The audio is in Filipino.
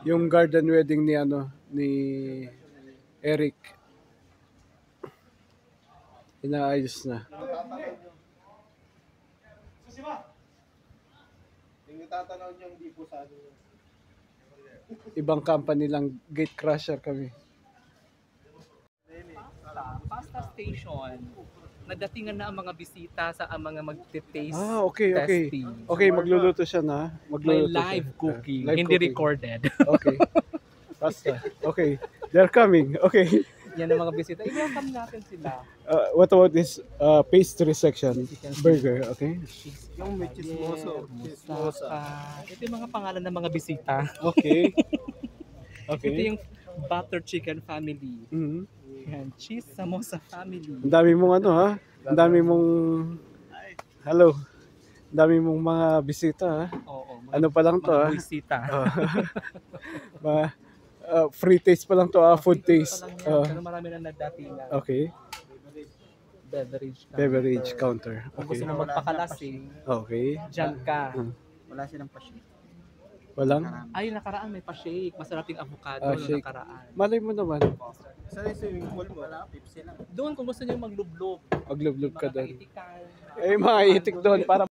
Yung garden wedding ni ni Eric. Inaayos na. Yung tatanaw niyo hindi po sa Ibang company lang, gate crusher kami. Pasta station. Nagdatingan na ang mga bisita sa ang mga magte-taste Okay. testing. Okay, magluluto siya na. May Magluluto live siya. cooking, Live hindi cooking. recorded. Okay. Basta. Okay. They're coming. Okay. Yan ang mga bisita. I-welcome natin sila. What about this pastry section? Burger, okay? yung may chismoso. Ito yung mga pangalan ng mga bisita. Okay. Ito Okay. yung butter chicken family. Mhm. Yan, cheese samosa family. Ang dami mong ha? Ang dami mong hello. Ang dami mong mga bisita ha? Oo, Ano pa lang to mga ha? bisita. Mga free taste pa lang to food taste. Pero marami na nagdatingan. Okay. Beverage counter. Kung gusto Okay. mo magpakalasing, Okay. dyan ka. Wala silang pasyon. Walang? Ay, nakaraan may pa-shake. Masarap yung avocado nung Shake. nakaraan. Malay mo naman. Sa swimming pool mo, wala, Pepsi lang. Doon kung gusto niyo maglublob. Maglublob ka Mga doon. kaitikan. Eh, mga itik doon para